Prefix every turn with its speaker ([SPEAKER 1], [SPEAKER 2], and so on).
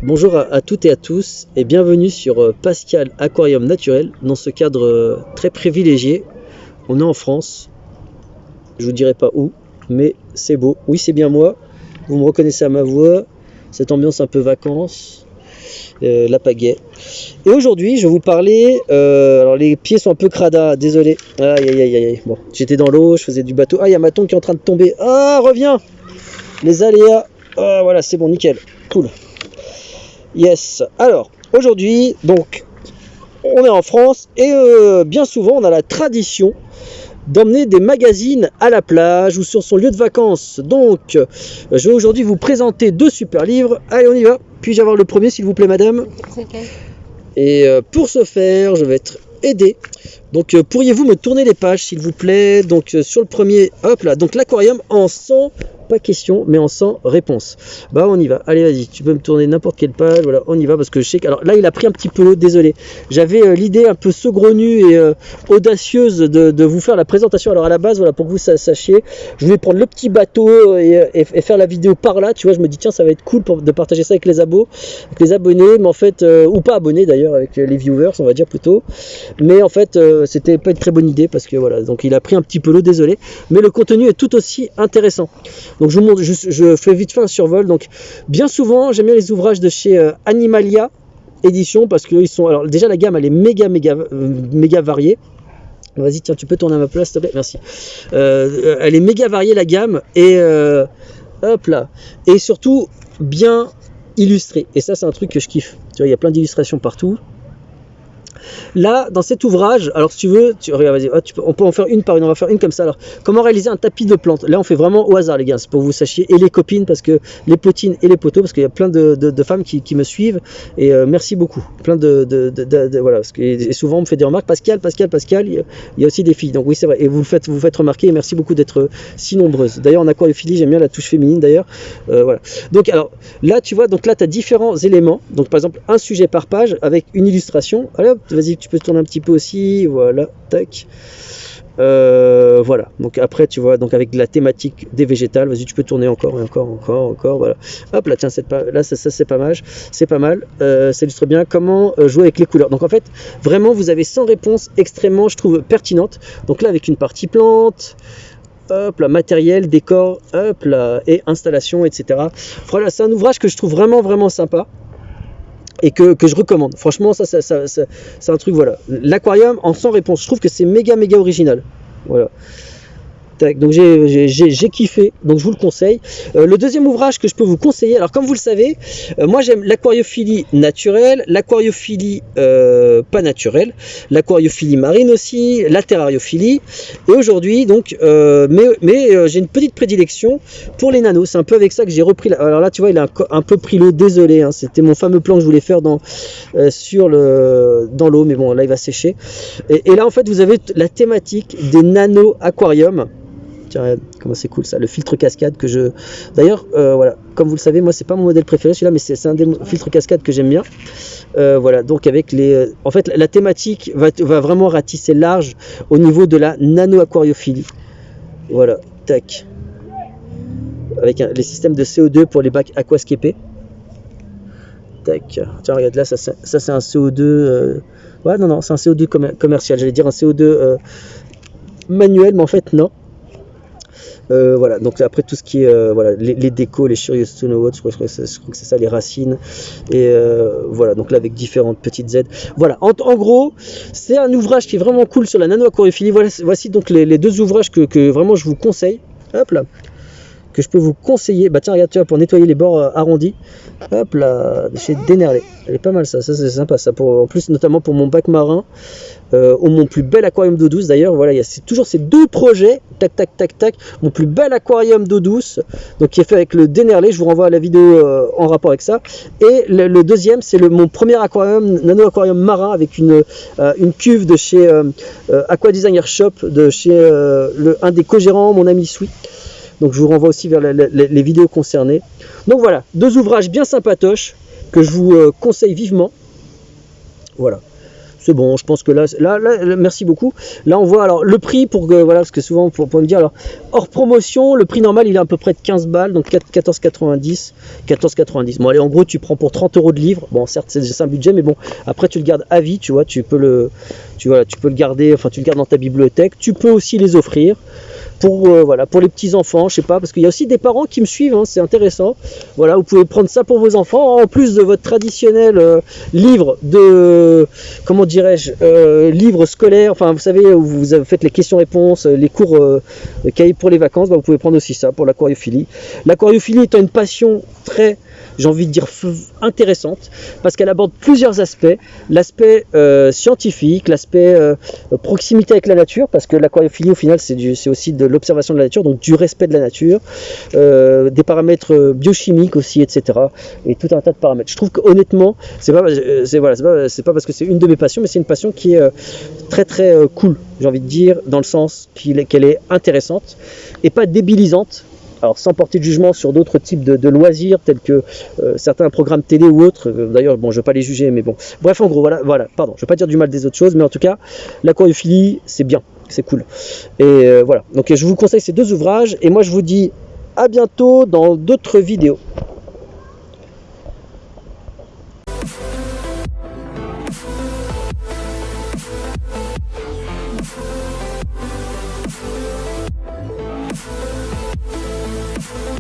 [SPEAKER 1] Bonjour à toutes et à tous et bienvenue sur Pascal Aquarium Naturel dans ce cadre très privilégié. On est en France, je vous dirai pas où, mais c'est beau. Oui, c'est bien moi, vous me reconnaissez à ma voix, cette ambiance un peu vacances, la pagaie. Et aujourd'hui, je vais vous parler, alors les pieds sont un peu crada, désolé. Aïe aïe aïe aïe, bon, j'étais dans l'eau, je faisais du bateau. Ah, il y a ma tongue qui est en train de tomber. Ah, reviens. Les aléas, ah voilà, c'est bon, nickel, cool. Yes, alors aujourd'hui, donc on est en France et bien souvent on a la tradition d'emmener des magazines à la plage ou sur son lieu de vacances. Donc je vais aujourd'hui vous présenter deux super livres. Allez, on y va. Puis-je avoir le premier s'il vous plaît, madame? Et pour ce faire, je vais être aidé. Donc pourriez-vous me tourner les pages s'il vous plaît? Donc sur le premier, hop là, donc l'aquarium en 100, pas question, mais en 100 réponses. Bah on y va, allez vas-y, tu peux me tourner n'importe quelle page, voilà, on y va parce que je sais que, alors là il a pris un petit peu l'eau, désolé. J'avais l'idée un peu saugrenue et audacieuse de vous faire la présentation. Alors à la base, voilà, pour que vous sachiez, je voulais prendre le petit bateau et faire la vidéo par là, tu vois, je me dis tiens ça va être cool de partager ça avec les abonnés, mais en fait, ou pas abonnés d'ailleurs, avec les viewers on va dire plutôt, mais en fait c'était pas une très bonne idée parce que voilà, donc il a pris un petit peu l'eau, désolé, mais le contenu est tout aussi intéressant. Donc je vous montre, je fais vite fait un survol. Donc bien souvent j'aime bien les ouvrages de chez Animalia Édition parce que ils sont, alors déjà la gamme elle est méga variée. Vas-y tiens, tu peux tourner à ma place s'il te plaît, merci. Elle est méga variée la gamme et hop là, et surtout bien illustrée, et ça c'est un truc que je kiffe, tu vois, il y a plein d'illustrations partout. Là, dans cet ouvrage, alors si tu veux, regarde, vas-y, on peut en faire une par une, on va faire une comme ça. Alors, comment réaliser un tapis de plantes? Là, on fait vraiment au hasard, les gars, c'est pour que vous sachiez, et les copines, parce que les potines et les poteaux, parce qu'il y a plein de femmes qui me suivent, et merci beaucoup. Plein voilà, parce que et souvent on me fait des remarques, Pascal, il y a aussi des filles, donc oui, c'est vrai, et vous faites remarquer, et merci beaucoup d'être si nombreuses. D'ailleurs, en aquariophilie, j'aime bien la touche féminine, d'ailleurs, voilà. Donc, alors, là, tu vois, donc là, tu as différents éléments, donc par exemple, un sujet par page avec une illustration. Allez hop, vas-y, tu peux tourner un petit peu aussi, voilà, tac. Voilà, donc après tu vois, donc avec la thématique des végétales, vas-y, tu peux tourner encore et encore, voilà. Hop là, tiens, là ça c'est pas mal, ça illustre bien comment jouer avec les couleurs. Donc en fait, vraiment vous avez 100 réponses extrêmement, je trouve, pertinentes. Donc là avec une partie plante, hop là, matériel, décor, hop là, et installation, etc. Voilà, c'est un ouvrage que je trouve vraiment sympa et que je recommande. Franchement, ça c'est un truc, voilà. L'aquarium en 100 réponses, je trouve que c'est méga original. Voilà. Donc j'ai kiffé, donc je vous le conseille. Le deuxième ouvrage que je peux vous conseiller, alors comme vous le savez, moi j'aime l'aquariophilie naturelle, l'aquariophilie pas naturelle, l'aquariophilie marine aussi, la terrariophilie, et aujourd'hui donc, j'ai une petite prédilection pour les nanos. C'est un peu avec ça que j'ai repris, alors là tu vois il a un peu pris l'eau, désolé, hein, c'était mon fameux plan que je voulais faire dans l'eau, mais bon là il va sécher, et là en fait vous avez la thématique des nano aquariums. Tiens, comment c'est cool ça, le filtre cascade que je... D'ailleurs, voilà, comme vous le savez, moi c'est pas mon modèle préféré celui-là, mais c'est un des filtres cascade que j'aime bien. Voilà, donc avec les... En fait, la thématique va vraiment ratisser large au niveau de la nano-aquariophilie. Voilà, tac. Avec les systèmes de CO2 pour les bacs aquascapés. Tac. Tiens, regarde là, ça c'est un CO2... Ouais, non, c'est un CO2 commercial. J'allais dire un CO2 manuel, mais en fait, non. Voilà, donc après tout ce qui est voilà, les décos, les Curious to Know What, je crois que c'est ça, les racines, et voilà, donc là avec différentes petites aides. Voilà, en gros, c'est un ouvrage qui est vraiment cool sur la nano-aquariophilie. Voici donc les deux ouvrages que vraiment je vous conseille. Hop là, que je peux vous conseiller. Bah tiens, regarde, tu vois, pour nettoyer les bords arrondis, hop là, chez Dénerlé. Elle est pas mal ça c'est sympa ça, en plus notamment pour mon bac marin, mon plus bel aquarium d'eau douce. D'ailleurs voilà, il y a toujours ces deux projets, tac, mon plus bel aquarium d'eau douce, donc qui est fait avec le Dénerlé. Je vous renvoie à la vidéo en rapport avec ça. Et le deuxième, c'est mon premier aquarium, nano aquarium marin, avec une cuve de chez Aqua Designer Shop, de chez un des co-gérants, mon ami Sweet. Donc je vous renvoie aussi vers les vidéos concernées. Donc voilà, deux ouvrages bien sympatoches que je vous conseille vivement. Voilà. c'est bon, je pense que là, merci beaucoup. Là, on voit alors le prix pour que, voilà, parce que souvent, pour me dire, alors, hors promotion, le prix normal, il est à peu près de 15 balles, donc 14,90. 14,90. Bon, allez, en gros, tu prends pour 30 € de livre. Bon, certes, c'est un budget, mais bon, après, tu le gardes à vie, tu vois, tu peux le garder, enfin, tu le gardes dans ta bibliothèque. Tu peux aussi les offrir. Pour, voilà, pour les petits enfants, je sais pas, parce qu'il y a aussi des parents qui me suivent, hein, c'est intéressant. Voilà, vous pouvez prendre ça pour vos enfants, en plus de votre traditionnel livre de, comment dirais-je, livre scolaire, enfin vous savez, où vous faites les questions-réponses, les cours cahiers pour les vacances, bah, vous pouvez prendre aussi ça pour l'aquariophilie. L'aquariophilie étant une passion très, j'ai envie de dire, intéressante, parce qu'elle aborde plusieurs aspects, l'aspect scientifique, l'aspect proximité avec la nature, parce que l'aquariophilie au final c'est aussi de l'observation de la nature, donc du respect de la nature, des paramètres biochimiques aussi, etc. Et tout un tas de paramètres. Je trouve qu'honnêtement, c'est pas parce que c'est une de mes passions, mais c'est une passion qui est très très cool, j'ai envie de dire, dans le sens qu'elle est intéressante et pas débilisante. Alors sans porter de jugement sur d'autres types de loisirs tels que certains programmes télé ou autres, d'ailleurs bon je ne vais pas les juger mais bon, bref en gros voilà, pardon, je ne vais pas dire du mal des autres choses, mais en tout cas l'aquariophilie c'est bien, c'est cool, et voilà, donc je vous conseille ces deux ouvrages et moi je vous dis à bientôt dans d'autres vidéos.